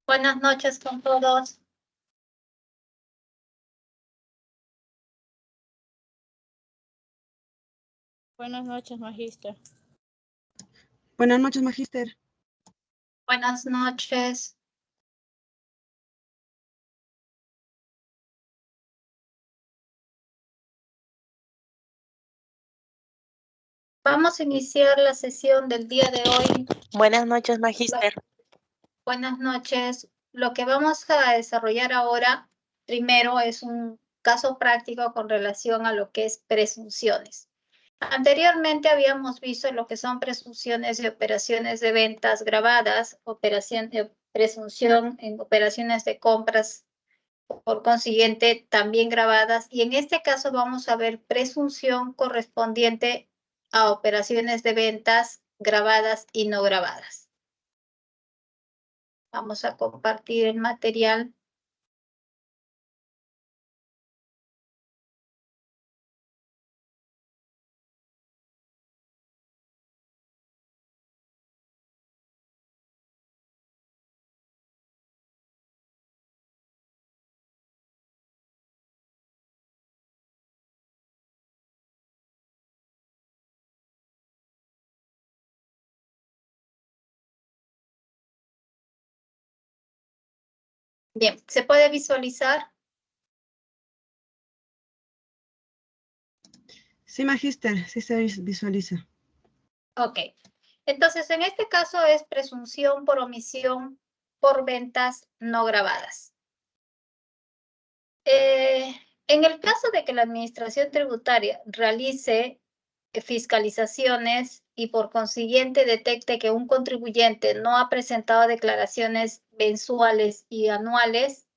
Buenas noches con todos. Buenas noches, magíster. Buenas noches, magíster. Buenas noches. Vamos a iniciar la sesión del día de hoy. Buenas noches, magíster. Buenas noches. Lo que vamos a desarrollar ahora, primero, es un caso práctico con relación a lo que es presunciones. Anteriormente habíamos visto lo que son presunciones de operaciones de ventas grabadas, presunción en operaciones de compras, por consiguiente, también grabadas. Y en este caso vamos a ver presunción correspondiente a operaciones de ventas grabadas y no grabadas. Vamos a compartir el material. Bien, ¿se puede visualizar? Sí, magíster, sí se visualiza. Ok. Entonces, en este caso es presunción por omisión por ventas no grabadas. En el caso de que la Administración Tributaria realice fiscalizaciones y por consiguiente detecte que un contribuyente no ha presentado declaraciones mensuales y anuales,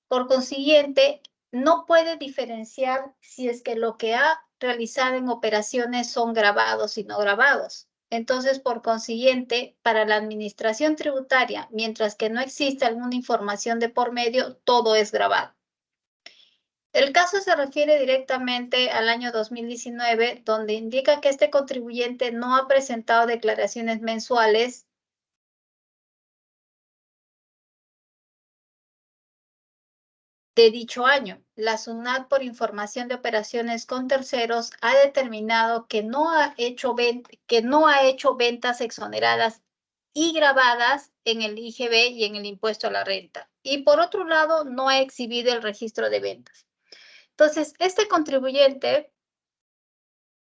por consiguiente, no puede diferenciar si es que lo que ha realizado en operaciones son grabados y no grabados. Entonces, por consiguiente, para la Administración Tributaria, mientras que no exista alguna información de por medio, todo es grabado. El caso se refiere directamente al año 2019, donde indica que este contribuyente no ha presentado declaraciones mensuales de dicho año. La SUNAT, por información de operaciones con terceros, ha determinado que no ha hecho ventas exoneradas y grabadas en el IGB y en el impuesto a la renta. Y por otro lado, no ha exhibido el registro de ventas. Entonces, este contribuyente,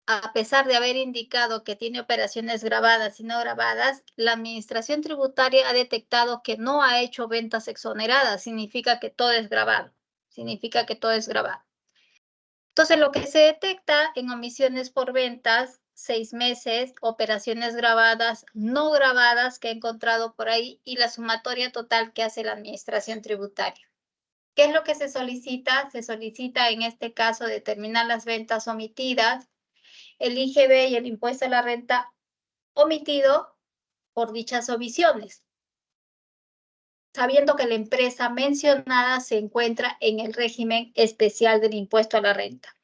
a pesar de haber indicado que tiene operaciones grabadas y no grabadas, la Administración Tributaria ha detectado que no ha hecho ventas exoneradas. Significa que todo es grabado. Significa que todo es grabado. Entonces, lo que se detecta en omisiones por ventas, 6 meses, operaciones grabadas, no grabadas que he encontrado por ahí y la sumatoria total que hace la Administración Tributaria. ¿Qué es lo que se solicita? Se solicita en este caso determinar las ventas omitidas, el IGB y el impuesto a la renta omitido por dichas omisiones, sabiendo que la empresa mencionada se encuentra en el régimen especial del impuesto a la renta.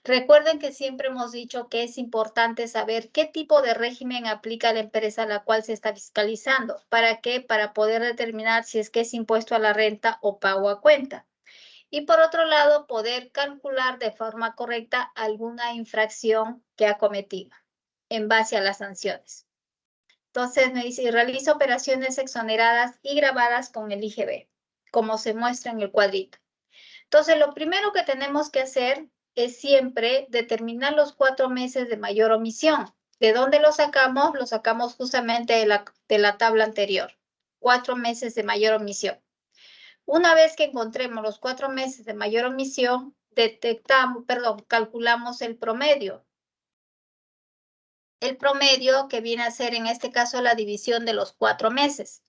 Recuerden que siempre hemos dicho que es importante saber qué tipo de régimen aplica la empresa a la cual se está fiscalizando. ¿Para qué? Para poder determinar si es que es impuesto a la renta o pago a cuenta. Y por otro lado, poder calcular de forma correcta alguna infracción que ha cometido en base a las sanciones. Entonces me dice, realiza operaciones exoneradas y grabadas con el IGB, como se muestra en el cuadrito. Entonces, lo primero que tenemos que hacer es siempre determinar los 4 meses de mayor omisión. ¿De dónde lo sacamos? Lo sacamos justamente de la tabla anterior. 4 meses de mayor omisión. Una vez que encontremos los 4 meses de mayor omisión, calculamos el promedio. El promedio que viene a ser en este caso la división de los 4 meses.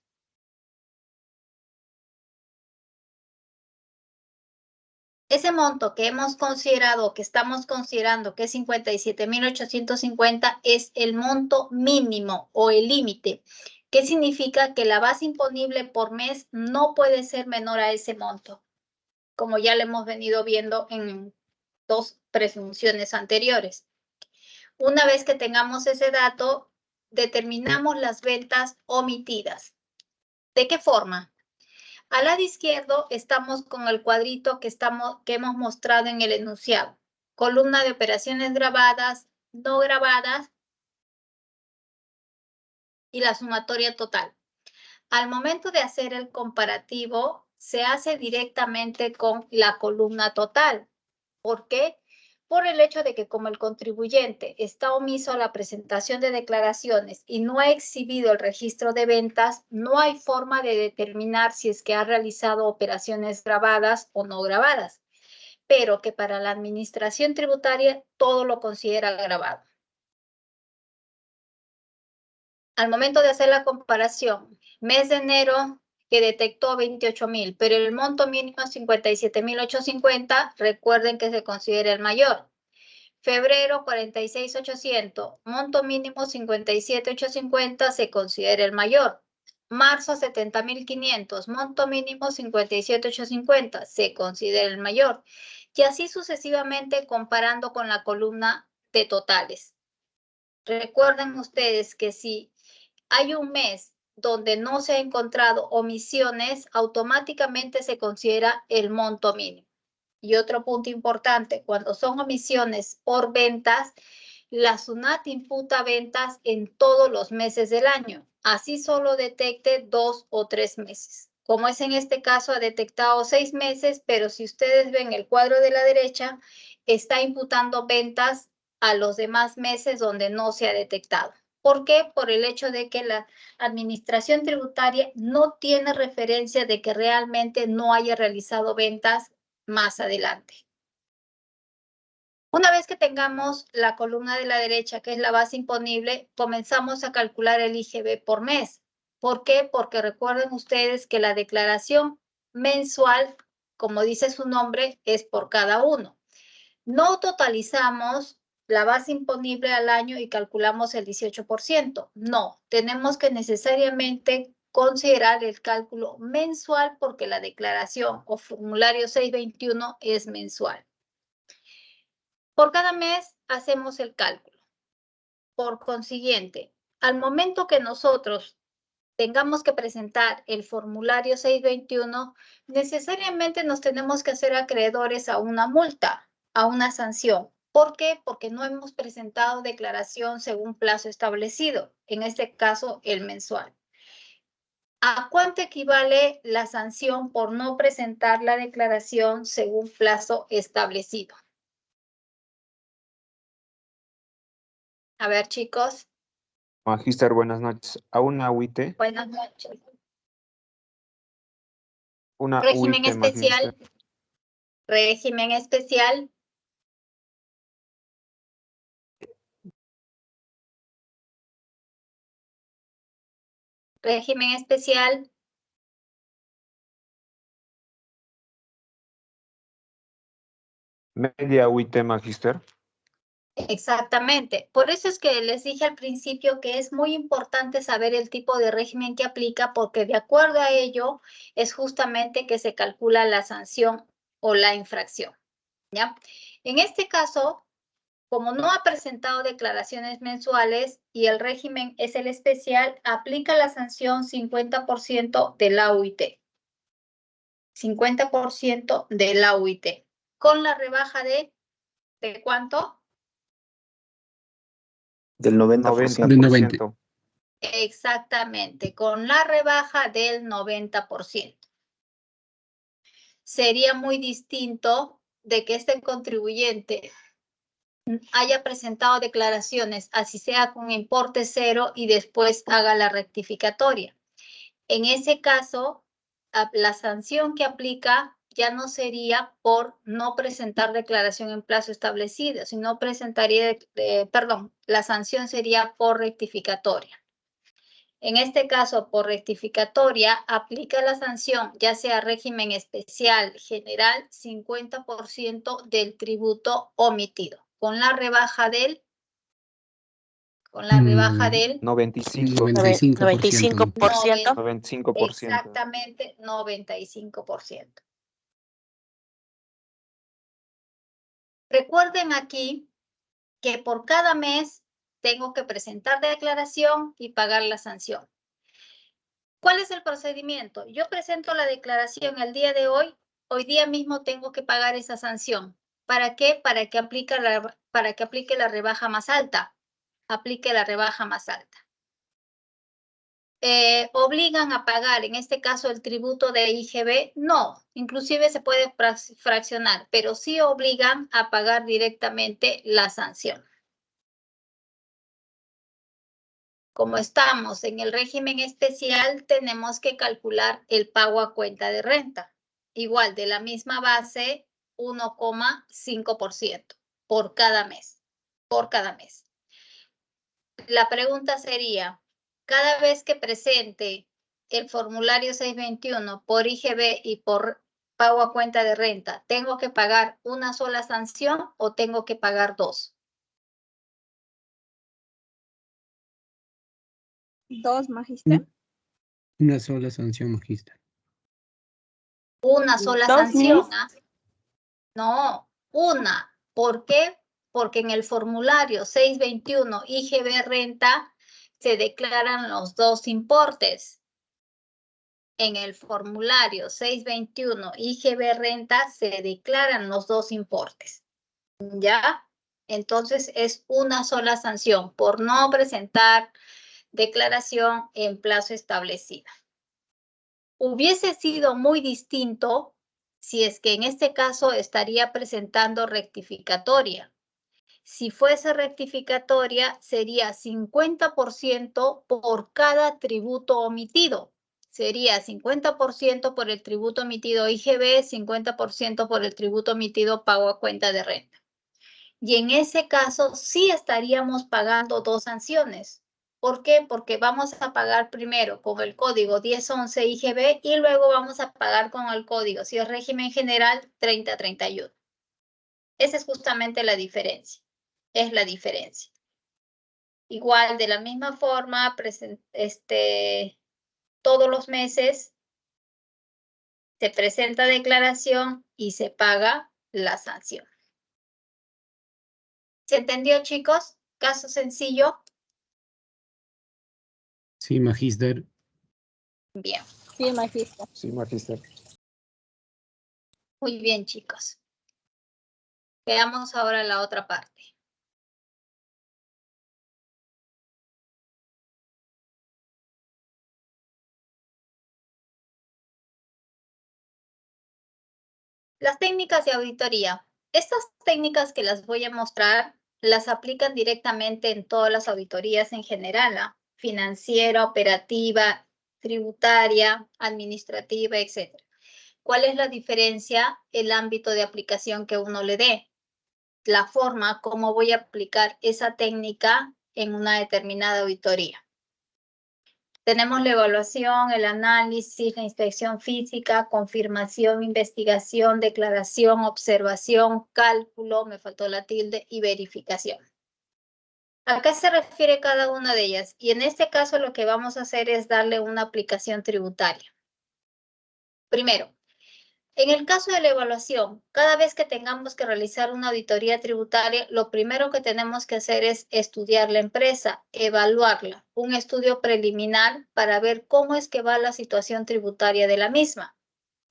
Ese monto que hemos considerado, que estamos considerando que es 57.850, es el monto mínimo o el límite. ¿Qué significa? Que la base imponible por mes no puede ser menor a ese monto, como ya lo hemos venido viendo en 2 presunciones anteriores. Una vez que tengamos ese dato, determinamos las ventas omitidas. ¿De qué forma? Al lado izquierdo estamos con el cuadrito que hemos mostrado en el enunciado. Columna de operaciones grabadas, no grabadas y la sumatoria total. Al momento de hacer el comparativo, se hace directamente con la columna total. ¿Por qué? Por el hecho de que como el contribuyente está omiso a la presentación de declaraciones y no ha exhibido el registro de ventas, no hay forma de determinar si es que ha realizado operaciones grabadas o no grabadas, pero que para la administración tributaria todo lo considera grabado. Al momento de hacer la comparación, mes de enero que detectó 28,000, pero el monto mínimo 57,850, recuerden que se considera el mayor. Febrero 46,800, monto mínimo 57,850, se considera el mayor. Marzo 70,500, monto mínimo 57,850, se considera el mayor. Y así sucesivamente comparando con la columna de totales. Recuerden ustedes que si hay un mes donde no se ha encontrado omisiones, automáticamente se considera el monto mínimo. Y otro punto importante, cuando son omisiones por ventas, la SUNAT imputa ventas en todos los meses del año. Así solo detecte 2 o 3 meses. Como es en este caso, ha detectado 6 meses, pero si ustedes ven el cuadro de la derecha, está imputando ventas a los demás meses donde no se ha detectado. ¿Por qué? Por el hecho de que la administración tributaria no tiene referencia de que realmente no haya realizado ventas más adelante. Una vez que tengamos la columna de la derecha, que es la base imponible, comenzamos a calcular el IGB por mes. ¿Por qué? Porque recuerden ustedes que la declaración mensual, como dice su nombre, es por cada uno. No totalizamos la base imponible al año y calculamos el 18%. No, tenemos que necesariamente considerar el cálculo mensual porque la declaración o formulario 621 es mensual. Por cada mes hacemos el cálculo. Por consiguiente, al momento que nosotros tengamos que presentar el formulario 621, necesariamente nos tenemos que hacer acreedores a una multa, a una sanción. ¿Por qué? Porque no hemos presentado declaración según plazo establecido, en este caso el mensual. ¿A cuánto equivale la sanción por no presentar la declaración según plazo establecido? A ver, chicos. Magíster, buenas noches. A una UIT. Buenas noches. Una Régimen UIT, especial. magíster. Régimen especial. Régimen especial. Media UIT, magíster. Exactamente. Por eso es que les dije al principio que es muy importante saber el tipo de régimen que aplica, porque de acuerdo a ello es justamente que se calcula la sanción o la infracción. ¿Ya? En este caso, como no ha presentado declaraciones mensuales y el régimen es el especial, aplica la sanción 50% de la UIT. 50% de la UIT. Con la rebaja ¿de cuánto? Del 90%. Del 90%. Exactamente, con la rebaja del 90%. Sería muy distinto de que este contribuyente haya presentado declaraciones, así sea con importe cero, y después haga la rectificatoria. En ese caso, la sanción que aplica ya no sería por no presentar declaración en plazo establecido, sino presentaría, la sanción sería por rectificatoria. En este caso, por rectificatoria, aplica la sanción, ya sea régimen especial, general, 50% del tributo omitido, con la rebaja del 95%. 95%. 95%. Exactamente, 95%. Recuerden aquí que por cada mes tengo que presentar declaración y pagar la sanción. ¿Cuál es el procedimiento? Yo presento la declaración el día de hoy. Hoy día mismo tengo que pagar esa sanción. ¿Para qué? Para que aplique la rebaja más alta. Aplique la rebaja más alta. ¿Obligan a pagar, en este caso, el tributo de IGB? No, inclusive se puede fraccionar, pero sí obligan a pagar directamente la sanción. Como estamos en el régimen especial, tenemos que calcular el pago a cuenta de renta. Igual, de la misma base, 1,5% por cada mes. Por cada mes. La pregunta sería, cada vez que presente el formulario 621 por IGB y por pago a cuenta de renta, ¿tengo que pagar una sola sanción o tengo que pagar dos? Dos, magister. Una sola sanción, magister. Una sola Dos, sanción. Miss. ¿Ah? No, una. ¿Por qué? Porque en el formulario 621 IGB renta se declaran los dos importes. En el formulario 621 IGB renta se declaran los dos importes. ¿Ya? Entonces es una sola sanción por no presentar declaración en plazo establecido. Hubiese sido muy distinto si es que en este caso estaría presentando rectificatoria. Si fuese rectificatoria, sería 50% por cada tributo omitido. Sería 50% por el tributo omitido IGB, 50% por el tributo omitido pago a cuenta de renta. Y en ese caso sí estaríamos pagando dos sanciones. ¿Por qué? Porque vamos a pagar primero con el código 1011 IGB y luego vamos a pagar con el código, si es régimen general, 3031. Esa es justamente la diferencia. Es la diferencia. Igual, de la misma forma, todos los meses se presenta declaración y se paga la sanción. ¿Se entendió, chicos? Caso sencillo. Sí, magister. Bien. Sí, magister. Sí, magister. Muy bien, chicos. Veamos ahora la otra parte. Las técnicas de auditoría. Estas técnicas que las voy a mostrar las aplican directamente en todas las auditorías en general, ¿ah? Financiera, operativa, tributaria, administrativa, etc. ¿Cuál es la diferencia? El ámbito de aplicación que uno le dé. La forma como voy a aplicar esa técnica en una determinada auditoría. Tenemos la evaluación, el análisis, la inspección física, confirmación, investigación, declaración, observación, cálculo, me faltó la tilde, y verificación. ¿A qué se refiere cada una de ellas? Y en este caso lo que vamos a hacer es darle una aplicación tributaria. Primero, en el caso de la evaluación, cada vez que tengamos que realizar una auditoría tributaria, lo primero que tenemos que hacer es estudiar la empresa, evaluarla, un estudio preliminar para ver cómo es que va la situación tributaria de la misma.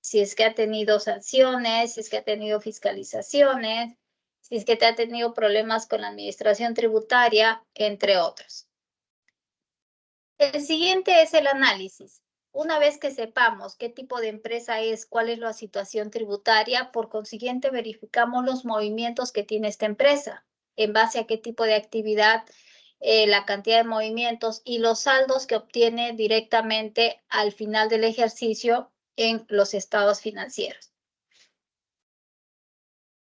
Si es que ha tenido sanciones, si es que ha tenido fiscalizaciones, si es que ha tenido problemas con la administración tributaria, entre otros. El siguiente es el análisis. Una vez que sepamos qué tipo de empresa es, cuál es la situación tributaria, por consiguiente verificamos los movimientos que tiene esta empresa, en base a qué tipo de actividad, la cantidad de movimientos y los saldos que obtiene directamente al final del ejercicio en los estados financieros.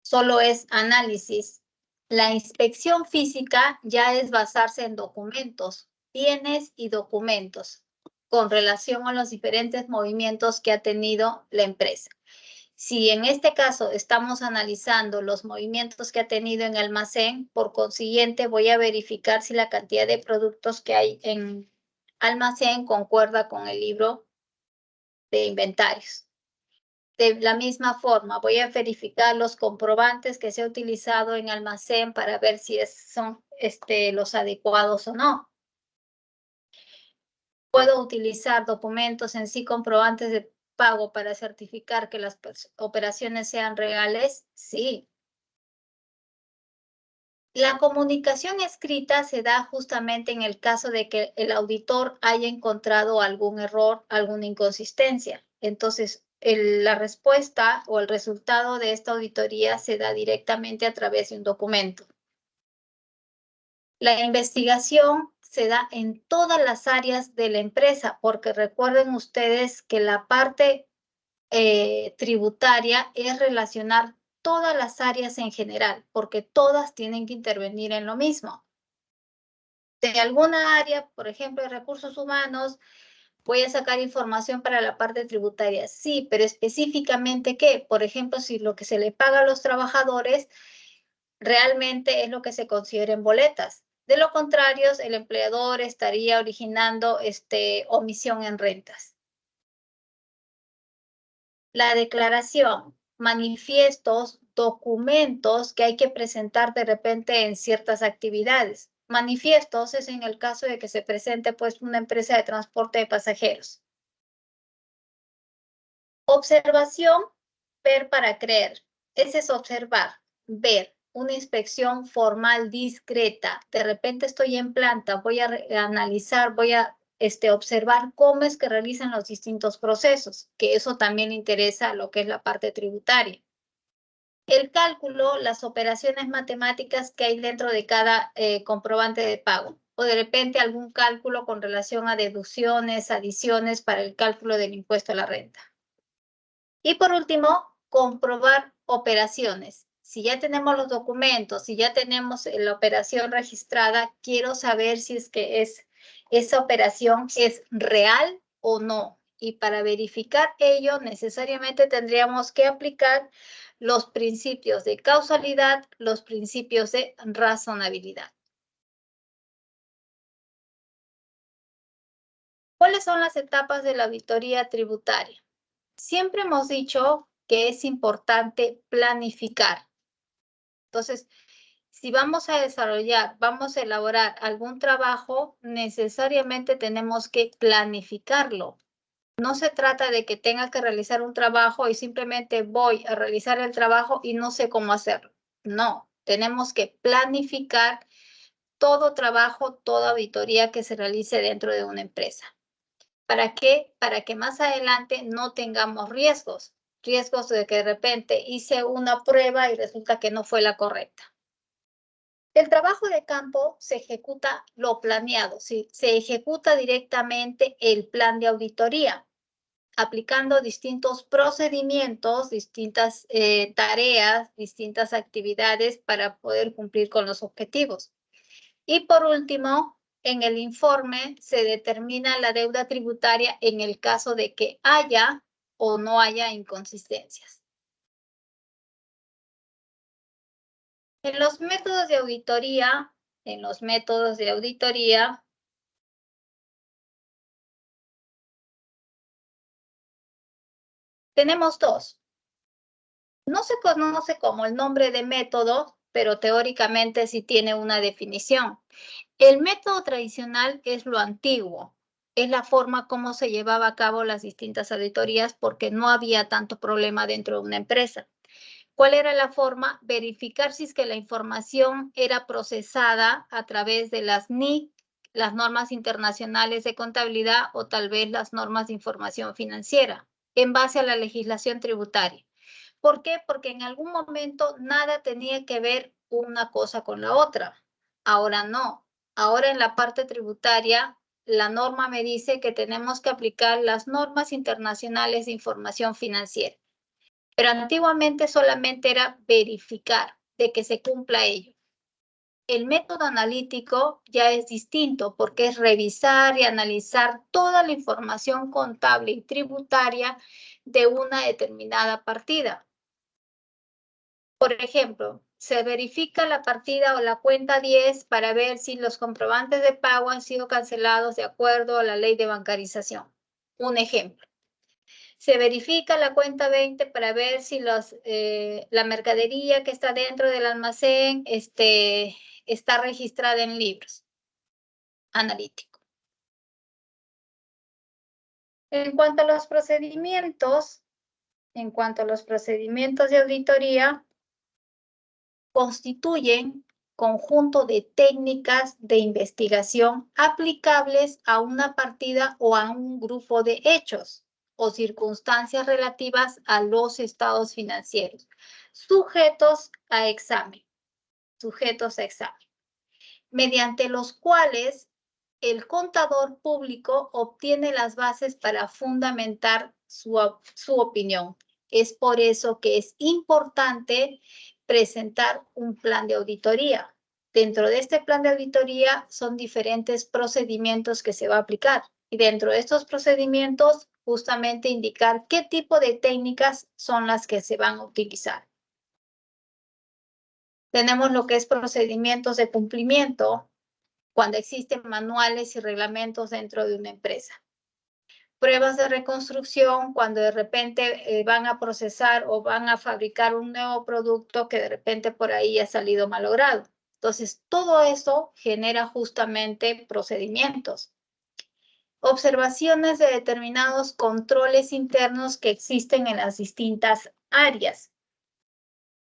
Solo es análisis. La inspección física ya es basarse en documentos, bienes y documentos con relación a los diferentes movimientos que ha tenido la empresa. Si en este caso estamos analizando los movimientos que ha tenido en almacén, por consiguiente voy a verificar si la cantidad de productos que hay en almacén concuerda con el libro de inventarios. De la misma forma, voy a verificar los comprobantes que se ha utilizado en almacén para ver si son los adecuados o no. ¿Puedo utilizar documentos en sí comprobantes de pago para certificar que las operaciones sean reales? Sí. La comunicación escrita se da justamente en el caso de que el auditor haya encontrado algún error, alguna inconsistencia. Entonces, la respuesta o el resultado de esta auditoría se da directamente a través de un documento. La investigación se da en todas las áreas de la empresa, porque recuerden ustedes que la parte tributaria es relacionar todas las áreas en general, porque todas tienen que intervenir en lo mismo. De alguna área, por ejemplo, de recursos humanos, voy a sacar información para la parte tributaria. Sí, pero específicamente ¿qué? Por ejemplo, si lo que se le paga a los trabajadores realmente es lo que se considera en boletas. De lo contrario, el empleador estaría originando omisión en rentas. La declaración, manifiestos, documentos que hay que presentar de repente en ciertas actividades. Manifiestos es en el caso de que se presente pues una empresa de transporte de pasajeros. Observación, ver para creer. Ese es observar, ver, una inspección formal discreta. De repente estoy en planta, voy a analizar, voy a observar cómo es que realizan los distintos procesos, que eso también interesa a lo que es la parte tributaria. El cálculo, las operaciones matemáticas que hay dentro de cada comprobante de pago, o de repente algún cálculo con relación a deducciones, adiciones para el cálculo del impuesto a la renta. Y por último, comprobar operaciones. Si ya tenemos los documentos, si ya tenemos la operación registrada, quiero saber si es que esa operación es real o no. Y para verificar ello, necesariamente tendríamos que aplicar los principios de causalidad, los principios de razonabilidad. ¿Cuáles son las etapas de la auditoría tributaria? Siempre hemos dicho que es importante planificar. Entonces, si vamos a desarrollar, vamos a elaborar algún trabajo, necesariamente tenemos que planificarlo. No se trata de que tenga que realizar un trabajo y simplemente voy a realizar el trabajo y no sé cómo hacerlo. No, tenemos que planificar todo trabajo, toda auditoría que se realice dentro de una empresa. ¿Para qué? Para que más adelante no tengamos riesgos. Riesgos de que de repente hice una prueba y resulta que no fue la correcta. El trabajo de campo se ejecuta lo planeado, ¿sí? Se ejecuta directamente el plan de auditoría, aplicando distintos procedimientos, distintas tareas, distintas actividades para poder cumplir con los objetivos. Y por último, en el informe se determina la deuda tributaria en el caso de que haya o no haya inconsistencias. En los métodos de auditoría, tenemos dos. No se conoce como el nombre de método, pero teóricamente sí tiene una definición. El método tradicional es lo antiguo, es la forma como se llevaba a cabo las distintas auditorías porque no había tanto problema dentro de una empresa. ¿Cuál era la forma? Verificar si es que la información era procesada a través de las NIC, las normas internacionales de contabilidad o tal vez las normas de información financiera, en base a la legislación tributaria. ¿Por qué? Porque en algún momento nada tenía que ver una cosa con la otra. Ahora no. Ahora en la parte tributaria, la norma me dice que tenemos que aplicar las normas internacionales de información financiera. Pero antiguamente solamente era verificar de que se cumpla ello. El método analítico ya es distinto porque es revisar y analizar toda la información contable y tributaria de una determinada partida. Por ejemplo, se verifica la partida o la cuenta 10 para ver si los comprobantes de pago han sido cancelados de acuerdo a la ley de bancarización. Un ejemplo. Se verifica la cuenta 20 para ver si la mercadería que está dentro del almacén está registrada en libros. Analítico. En cuanto a los procedimientos de auditoría, constituyen conjunto de técnicas de investigación aplicables a una partida o a un grupo de hechos o circunstancias relativas a los estados financieros, sujetos a examen, mediante los cuales el contador público obtiene las bases para fundamentar su opinión. Es por eso que es importante presentar un plan de auditoría. Dentro de este plan de auditoría son diferentes procedimientos que se va a aplicar. Y dentro de estos procedimientos, justamente indicar qué tipo de técnicas son las que se van a utilizar. Tenemos lo que es procedimientos de cumplimiento, cuando existen manuales y reglamentos dentro de una empresa. Pruebas de reconstrucción, cuando de repente van a procesar o van a fabricar un nuevo producto que de repente por ahí ha salido malogrado. Entonces, todo eso genera justamente procedimientos. Observaciones de determinados controles internos que existen en las distintas áreas.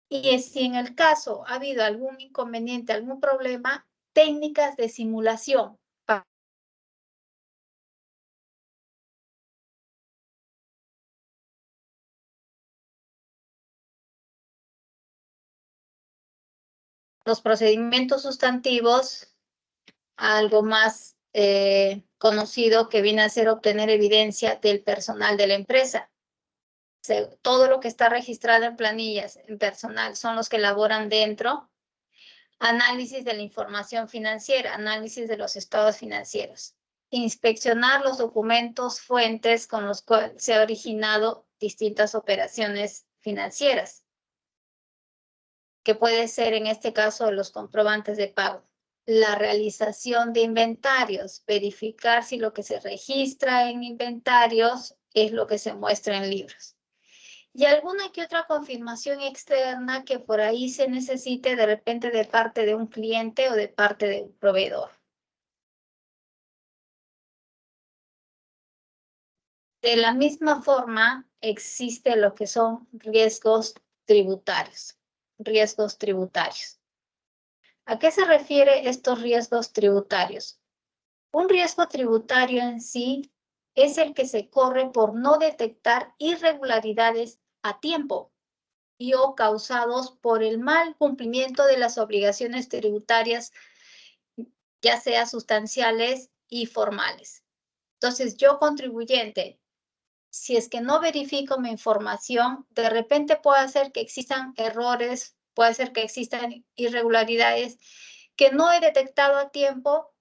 Y si en el caso ha habido algún inconveniente, algún problema, técnicas de simulación. Los procedimientos sustantivos, algo más conocido que viene a ser obtener evidencia del personal de la empresa. Todo lo que está registrado en planillas, en personal, son los que elaboran dentro. Análisis de la información financiera, análisis de los estados financieros. Inspeccionar los documentos fuentes con los cuales se han originado distintas operaciones financieras, que puede ser en este caso los comprobantes de pago. La realización de inventarios, verificar si lo que se registra en inventarios es lo que se muestra en libros. Y alguna que otra confirmación externa que por ahí se necesite de repente de parte de un cliente o de parte de un proveedor. De la misma forma, existe lo que son riesgos tributarios. ¿A qué se refiere estos riesgos tributarios? Un riesgo tributario en sí es el que se corre por no detectar irregularidades a tiempo y o causados por el mal cumplimiento de las obligaciones tributarias, ya sea sustanciales y formales. Entonces, yo contribuyente, si es que no verifico mi información, de repente puede hacer que existan errores, puede ser que existan irregularidades que no he detectado a tiempo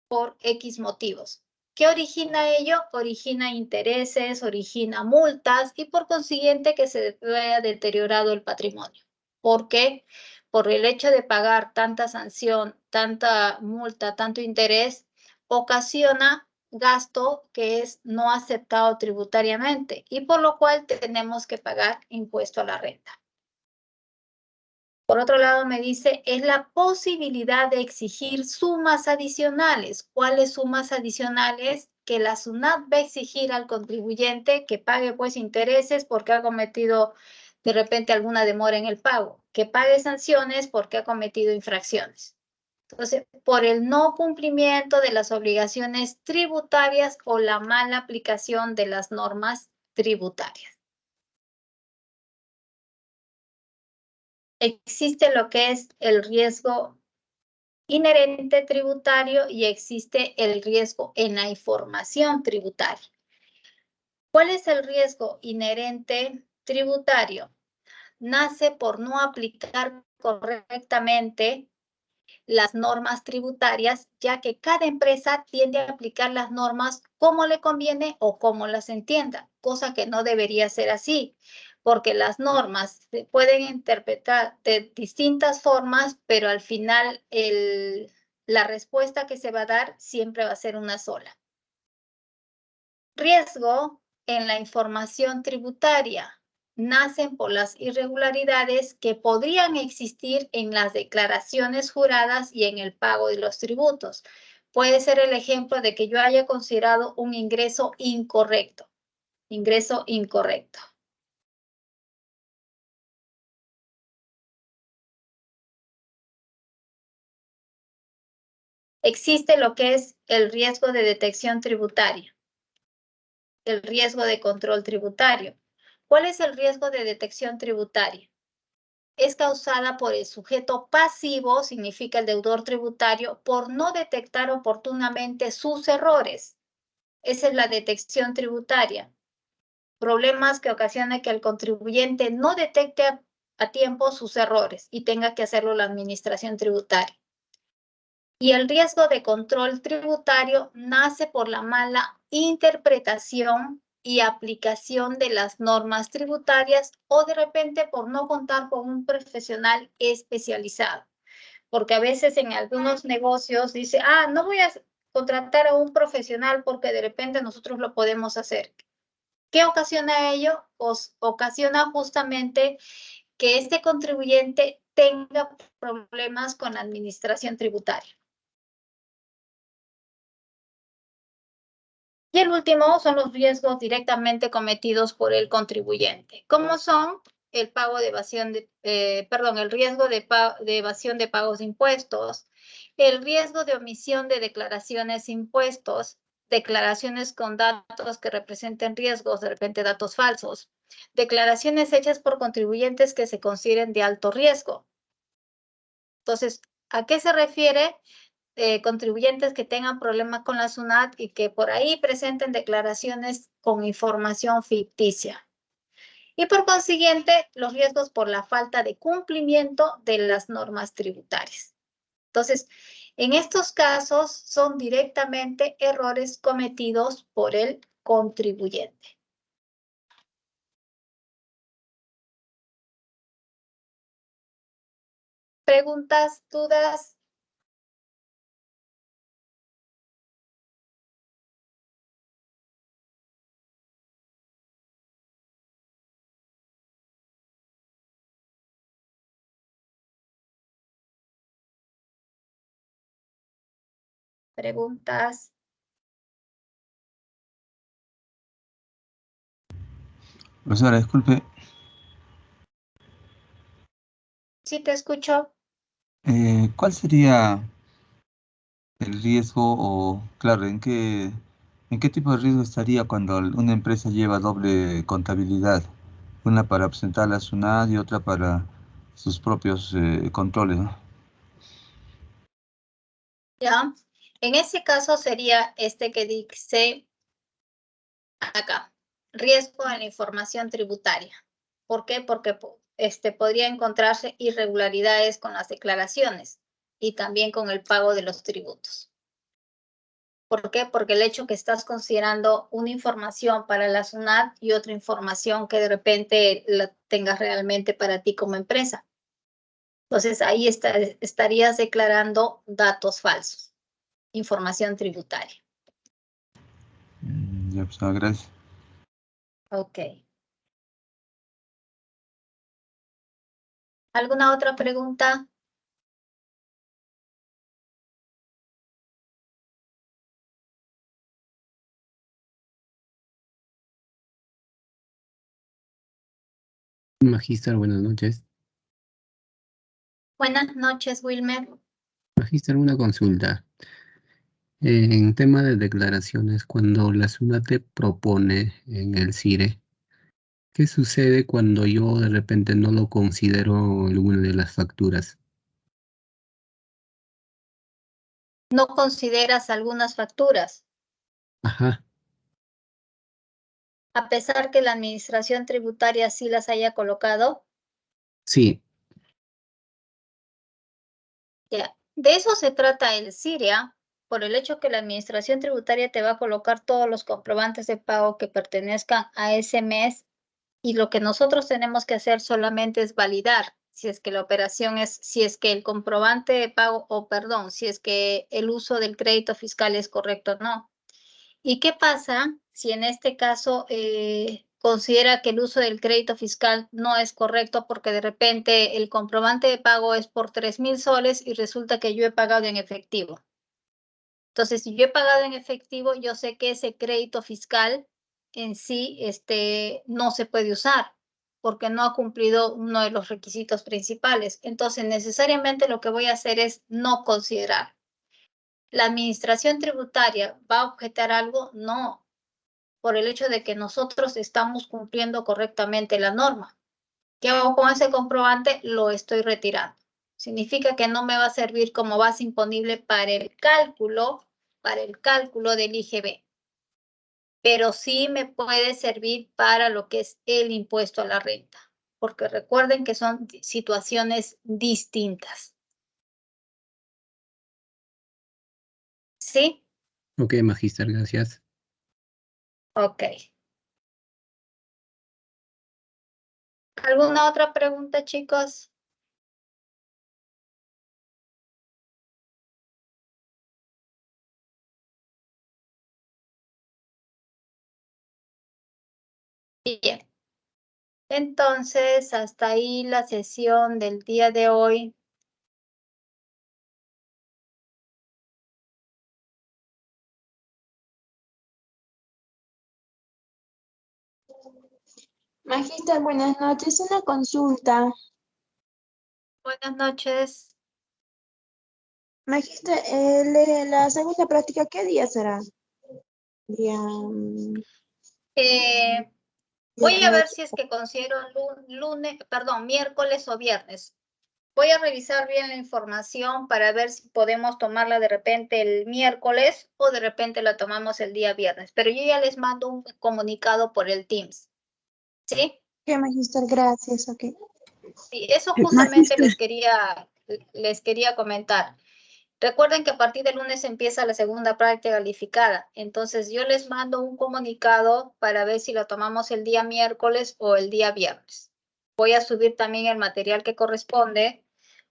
por X motivos. ¿Qué origina ello? Origina intereses, origina multas y por consiguiente que se vea deteriorado el patrimonio. ¿Por qué? Por el hecho de pagar tanta sanción, tanta multa, tanto interés, ocasiona gasto que es no aceptado tributariamente y por lo cual tenemos que pagar impuesto a la renta. Por otro lado, me dice, es la posibilidad de exigir sumas adicionales. ¿Cuáles sumas adicionales? Que la SUNAT va a exigir al contribuyente que pague pues intereses porque ha cometido de repente alguna demora en el pago, que pague sanciones porque ha cometido infracciones. Entonces, por el no cumplimiento de las obligaciones tributarias o la mala aplicación de las normas tributarias. Existe lo que es el riesgo inherente tributario y existe el riesgo en la información tributaria. ¿Cuál es el riesgo inherente tributario? Nace por no aplicar correctamente las normas tributarias, ya que cada empresa tiende a aplicar las normas como le conviene o como las entienda, cosa que no debería ser así, porque las normas se pueden interpretar de distintas formas, pero al final la respuesta que se va a dar siempre va a ser una sola. Riesgo en la información tributaria. Nacen por las irregularidades que podrían existir en las declaraciones juradas y en el pago de los tributos. puede ser el ejemplo de que yo haya considerado un ingreso incorrecto. Ingreso incorrecto. Existe lo que es el riesgo de detección tributaria, el riesgo de control tributario. ¿Cuál es el riesgo de detección tributaria? Es causada por el sujeto pasivo, significa el deudor tributario, por no detectar oportunamente sus errores. Esa es la detección tributaria. Problemas que ocasionan que el contribuyente no detecte a tiempo sus errores y tenga que hacerlo la administración tributaria. Y el riesgo de control tributario nace por la mala interpretación y aplicación de las normas tributarias o de repente por no contar con un profesional especializado. Porque a veces en algunos negocios dice, no voy a contratar a un profesional porque de repente nosotros lo podemos hacer. ¿Qué ocasiona ello? Ocasiona justamente que este contribuyente tenga problemas con la administración tributaria. Y el último son los riesgos directamente cometidos por el contribuyente. ¿Cómo son? El pago de evasión el riesgo de evasión de pagos de impuestos, el riesgo de omisión de declaraciones de impuestos, declaraciones con datos que representen riesgos, de repente datos falsos, declaraciones hechas por contribuyentes que se consideren de alto riesgo. Entonces, ¿a qué se refiere? Contribuyentes que tengan problemas con la SUNAT y que por ahí presenten declaraciones con información ficticia. Y por consiguiente, los riesgos por la falta de cumplimiento de las normas tributarias. Entonces, en estos casos son directamente errores cometidos por el contribuyente. ¿Preguntas, dudas? ¿Preguntas? Profesora, disculpe, Sí, te escucho. ¿cuál sería el riesgo o, claro, en qué tipo de riesgo estaría cuando una empresa lleva doble contabilidad? Una para presentar a la SUNAT y otra para sus propios controles, ¿no? Ya. En ese caso sería este que dice acá, riesgo en la información tributaria. ¿Por qué? Porque podría encontrarse irregularidades con las declaraciones y también con el pago de los tributos. ¿Por qué? Porque el hecho que estás considerando una información para la SUNAT y otra información que de repente la tengas realmente para ti como empresa. Entonces ahí estarías declarando datos falsos, información tributaria. Ya, pues, gracias. Ok. ¿Alguna otra pregunta? Magíster, buenas noches. Buenas noches, Wilmer. Magíster, una consulta. En tema de declaraciones, cuando la SUNAT te propone en el CIRE, ¿qué sucede cuando yo de repente no lo considero alguna de las facturas? ¿No consideras algunas facturas? Ajá, A pesar que la administración tributaria sí las haya colocado. sí. Ya. De eso se trata el CIRE, por el hecho que la administración tributaria te va a colocar todos los comprobantes de pago que pertenezcan a ese mes y lo que nosotros tenemos que hacer solamente es validar si es que la operación si es que el comprobante de pago, si es que el uso del crédito fiscal es correcto o no. ¿Y qué pasa si en este caso considera que el uso del crédito fiscal no es correcto porque de repente el comprobante de pago es por 3,000 soles y resulta que yo he pagado en efectivo? Entonces, si yo he pagado en efectivo, yo sé que ese crédito fiscal en sí no se puede usar porque no ha cumplido uno de los requisitos principales. Entonces, necesariamente lo que voy a hacer es no considerar. ¿La administración tributaria va a objetar algo? No, por el hecho de que nosotros estamos cumpliendo correctamente la norma. ¿Qué hago con ese comprobante? Lo estoy retirando. Significa que no me va a servir como base imponible para el cálculo del IGB, pero sí me puede servir para lo que es el impuesto a la renta, porque recuerden que son situaciones distintas. ¿Sí? Ok, Magister, gracias. Ok. ¿Alguna otra pregunta, chicos? Bien. Entonces, hasta ahí la sesión del día de hoy. Magíster, buenas noches. Una consulta. Buenas noches. Magíster, la segunda práctica, ¿qué día será? Día, Voy a ver viernes. si es que considero miércoles o viernes. Voy a revisar bien la información para ver si podemos tomarla de repente el miércoles o de repente la tomamos el día viernes. Pero yo ya les mando un comunicado por el Teams. ¿Sí? ¿Qué, Magíster? Gracias, ok. Sí, eso justamente Magíster, les quería comentar. Recuerden que a partir del lunes empieza la segunda práctica calificada. Entonces yo les mando un comunicado para ver si lo tomamos el día miércoles o el día viernes. Voy a subir también el material que corresponde.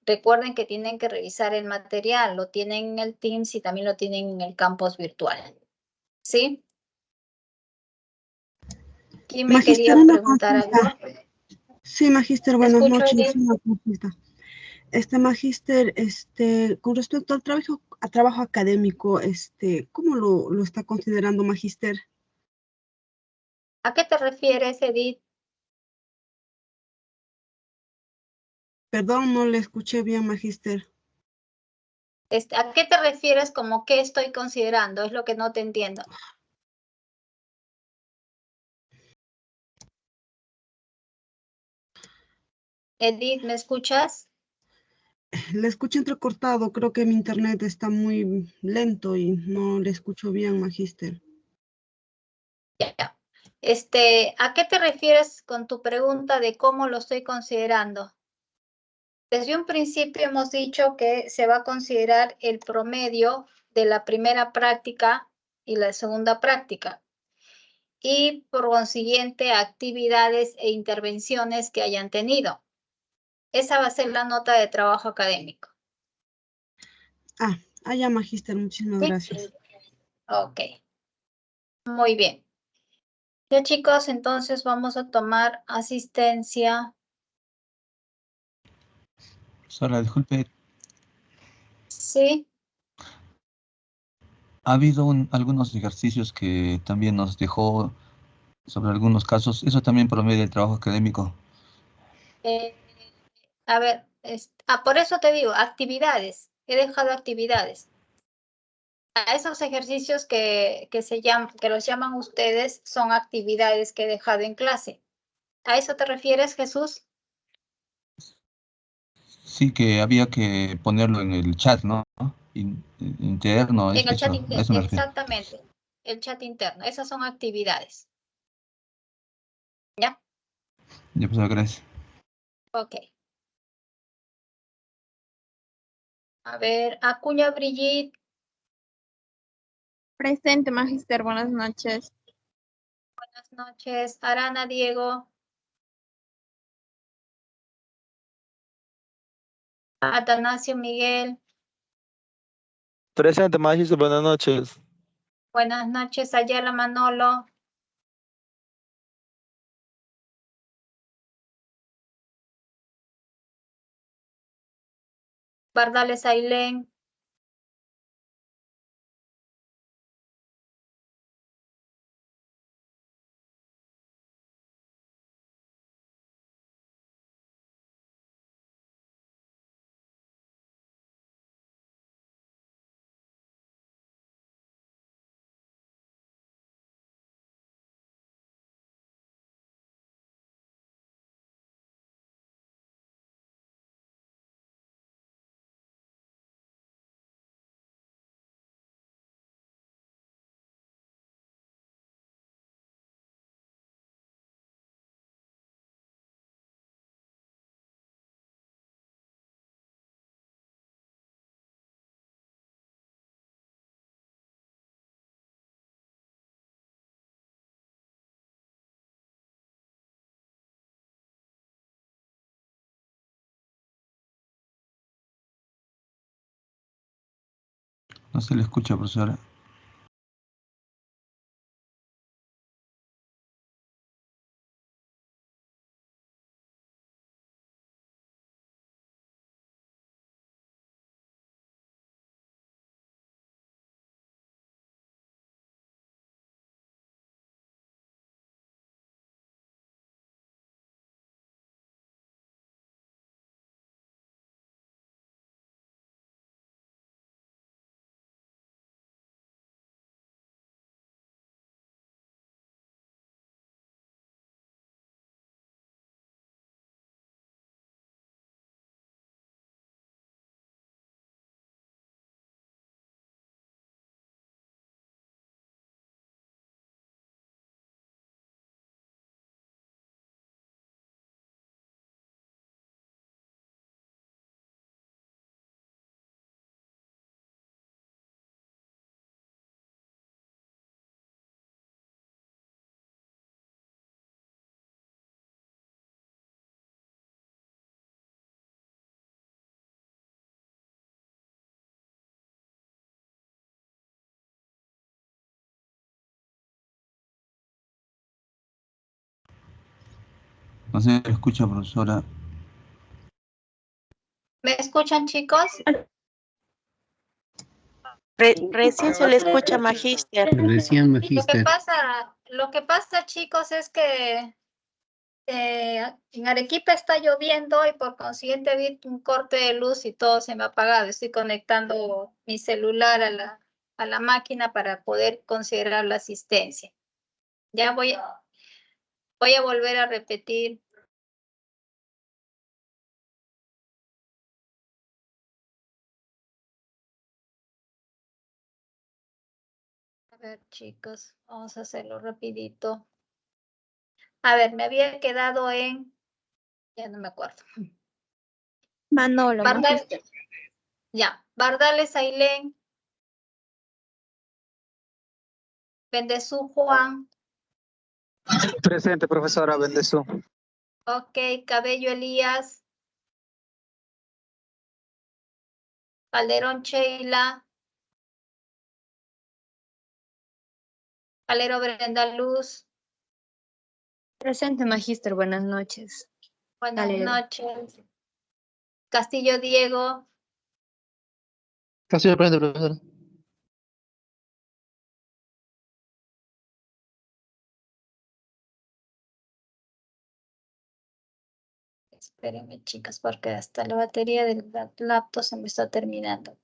Recuerden que tienen que revisar el material. Lo tienen en el Teams y también lo tienen en el campus virtual. ¿Sí? ¿Quién me Magíster, quería una preguntar algo? consulta. Sí, Magíster, ¿Me buenas escucho, noches. Edith? Una consulta. Magíster, con respecto al trabajo académico, ¿cómo lo está considerando, Magíster? ¿A qué te refieres, Edith? Perdón, no le escuché bien, Magíster. ¿A qué te refieres como qué estoy considerando? Es lo que no te entiendo. Edith, ¿me escuchas? Le escucho entrecortado, creo que mi internet está muy lento y no le escucho bien, Magíster. Ya. ¿A qué te refieres con tu pregunta de cómo lo estoy considerando? Desde un principio hemos dicho que se va a considerar el promedio de la primera práctica y la segunda práctica y por consiguiente actividades e intervenciones que hayan tenido. Esa va a ser la nota de trabajo académico. Ya, Magíster, muchísimas ¿Sí? gracias. Ok, muy bien. Ya chicos, entonces vamos a tomar asistencia. Sara, disculpe, Sí, ha habido algunos ejercicios que también nos dejó sobre algunos casos. Eso también promedia el trabajo académico. eh, a ver, por eso te digo, actividades. He dejado actividades. A esos ejercicios que los llaman ustedes son actividades que he dejado en clase. ¿A eso te refieres, Jesús? Sí, que había que ponerlo en el chat, ¿no? Interno, En el chat eso, a interno, eso me refiero. exactamente. El chat interno. Esas son actividades. ¿Ya? Ya, pues, gracias. Ok. A ver, Acuña Brigitte. Presente, Magíster, buenas noches. Buenas noches. Arana Diego. Atanasio Miguel. Presente, Magíster, buenas noches. Buenas noches. Ayala Manolo. Bardales Ailén. No se le escucha, profesora. No se le escucha, profesora. ¿Me escuchan, chicos? Recién se le escucha, Magíster. Recién, Magíster. Lo que pasa, chicos, es que en Arequipa está lloviendo y por consiguiente he visto un corte de luz y todo se me ha apagado. Estoy conectando mi celular a la máquina para poder considerar la asistencia. Ya voy a volver a repetir. A ver, chicos, vamos a hacerlo rapidito. A ver, me había quedado en... Ya no me acuerdo. Manolo, Magíster. Ya, Bardales Ailén. Bendezú Juan. Presente, profesora Bendezú. Ok, Cabello Elías. Calderón Sheila. Calero Brenda Luz. Presente, Magíster. Buenas noches. Buenas Calero. noches. Castillo Diego. Castillo presente, profesora. Espérenme, chicas, porque hasta la batería del laptop se me está terminando.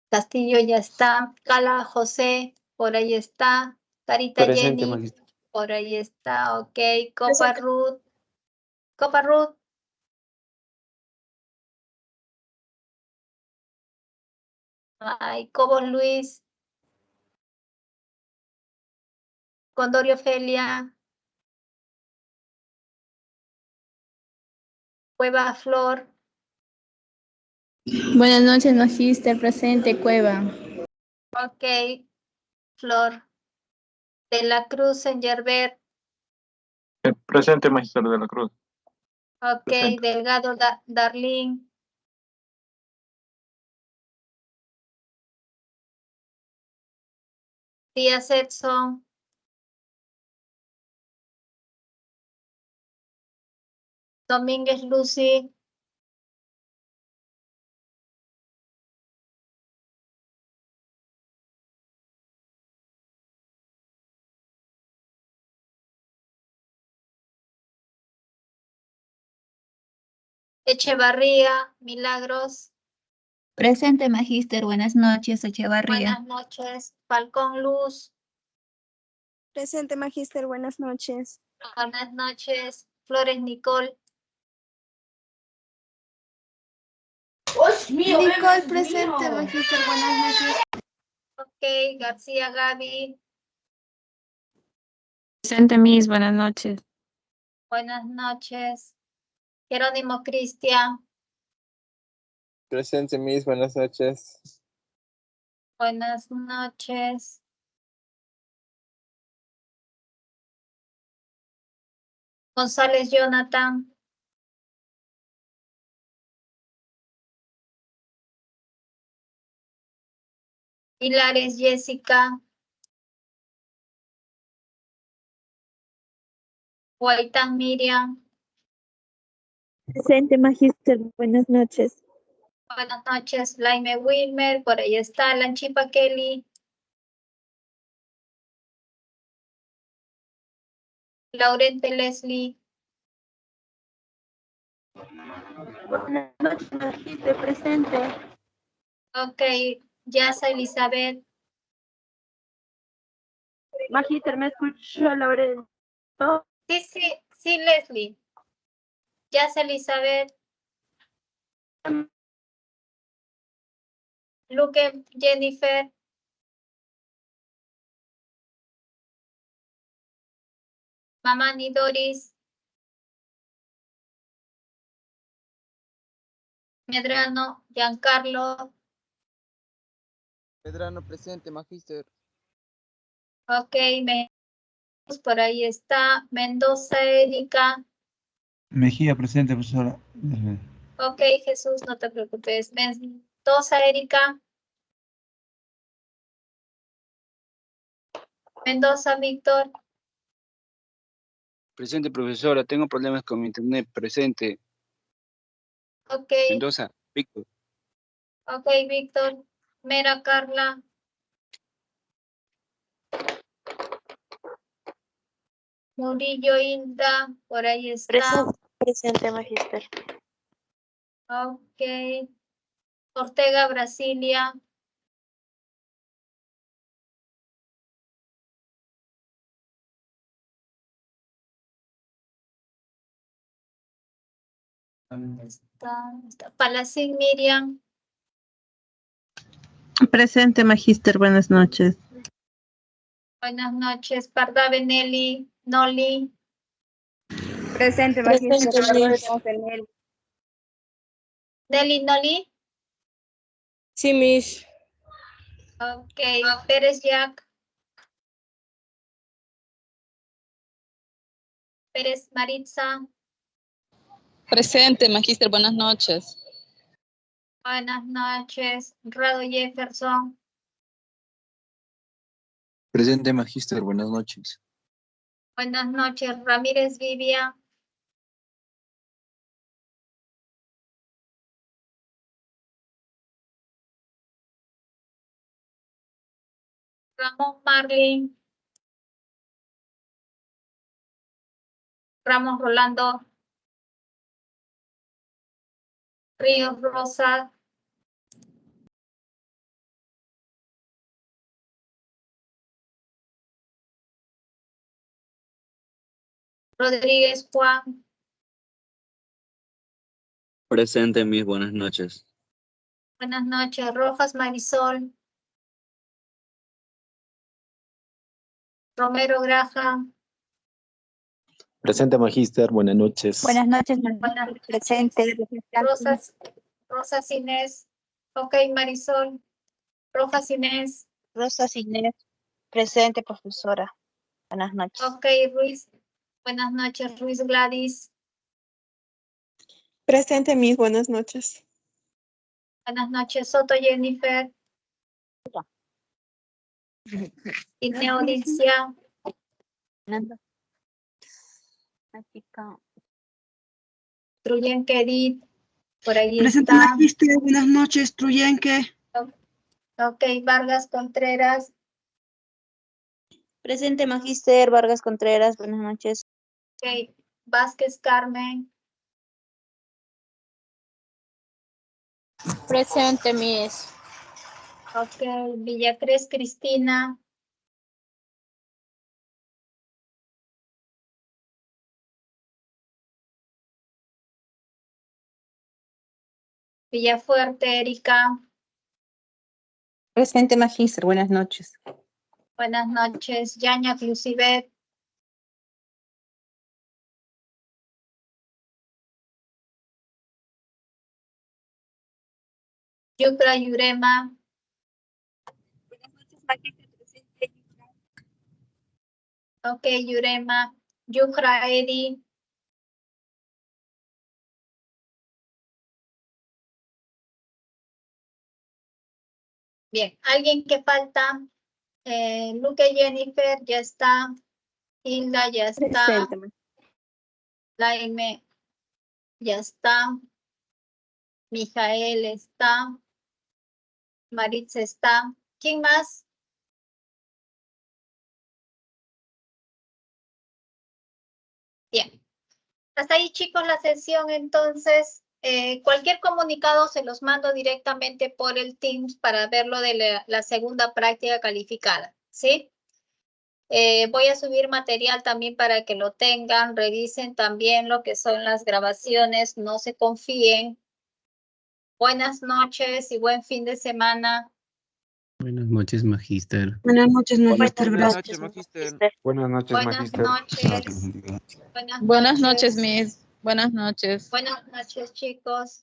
Castillo ya está. Cala José, por ahí está. Carita Presente, Jenny, magíster. por ahí está. Ok. Copa Ruth. Copa Ruth. Ay, Cobos Luis. Condorio Ofelia. Cueva Flor. Buenas noches, Magíster. Presente, Cueva. Ok. Flor. De la Cruz en Yerbert. Presente, magister de la Cruz. Ok. Presente. Delgado Darlín. Díaz Edson. Domínguez Lucy. Echevarría, Milagros. Presente, Magíster. Buenas noches, Echevarría. Buenas noches. Falcón Luz. Presente, Magíster. Buenas noches. Buenas noches. Flores Nicole. Nicole, presente, Magíster. Buenas noches. Ok. García Gaby. Presente, Miss. Buenas noches. Buenas noches. Jerónimo Cristian. Presente, Miss, buenas noches. Buenas noches. González Jonathan. Hilares Jessica. Guaitán Miriam. Presente, magíster. Buenas noches. Buenas noches, Laime Wilmer. Por ahí está Lanchipa Kelly. Laurente Leslie. Buenas noches, magíster. Presente. Ok, Yasa Elizabeth. Magíster, ¿me escucha, Laurel? Sí, Leslie. Yasa Elizabeth. Luque Jennifer. Mamani Doris. Medrano Giancarlo. Medrano presente, magíster. Ok, por ahí está Mendoza Erika. Mejía presente, profesora. Ok, Jesús, no te preocupes. Mendoza Erika. Mendoza Víctor. Presente, profesora. Tengo problemas con mi internet. Presente. Ok. Mendoza, Víctor. Ok, Víctor. Mera Carla. Murillo Hilda. Por ahí está. Presente, magíster. Ok. Ortega Brasilia. Está Palacín Miriam. Presente, magíster. Buenas noches. Buenas noches. Parda Benelli. Noli. Presente, Presente, magíster. Nelly Noli. Sí, Miss. Ok. Pérez Jack. Pérez Maritza. Presente, magíster, buenas noches. Buenas noches. Rado Jefferson. Presente, magíster, buenas noches. Buenas noches. Ramírez Vivia. Ramón Marlin. Ramos Rolando. Ríos Rosa. Rodríguez Juan. Presente, mis buenas noches. Buenas noches. Rojas Marisol. Romero Graham. Presente, magíster, buenas noches. Buenas noches, Buenas presente. Rosas Inés. Ok, Marisol. Rojas Inés. Rosas Inés. Presente, profesora. Buenas noches. Ok, Ruiz. Buenas noches, Ruiz Gladys. Presente, Miss. Buenas noches. Buenas noches, Soto Jennifer. Ineo Alicia. Truyenque Edith. Por ahí Presente, está. magíster. Buenas noches, Truyenque. Ok, Vargas Contreras. Presente, magíster. Vargas Contreras. Buenas noches. Ok, Vázquez Carmen. Presente, Miss. Ok, Villacrés Cristina. Villafuerte Erika. Presente, magíster. Buenas noches. Buenas noches, Yaña Clusivet. Yucra Yurema. Buenas noches, magíster. Presente. Ok, Yurema. Yucra Edi. Bien, ¿alguien que falta? Luque Jennifer ya está. Hilda ya está. Presente. Laime ya está. Mijael está. Maritza está. ¿Quién más? Bien. Hasta ahí, chicos, la sesión. Entonces, cualquier comunicado se los mando directamente por el Teams para verlo de la segunda práctica calificada, ¿sí? Voy a subir material también para que lo tengan. Revisen también lo que son las grabaciones. No se confíen. Buenas noches y buen fin de semana. Buenas noches, Magíster. Buenas noches, Magíster. Buenas Gracias. noches, Magíster. Buenas noches, Buenas Magíster. noches. Bendiga. Buenas Buenas noches, noches, Miss. Buenas noches. Buenas noches, chicos.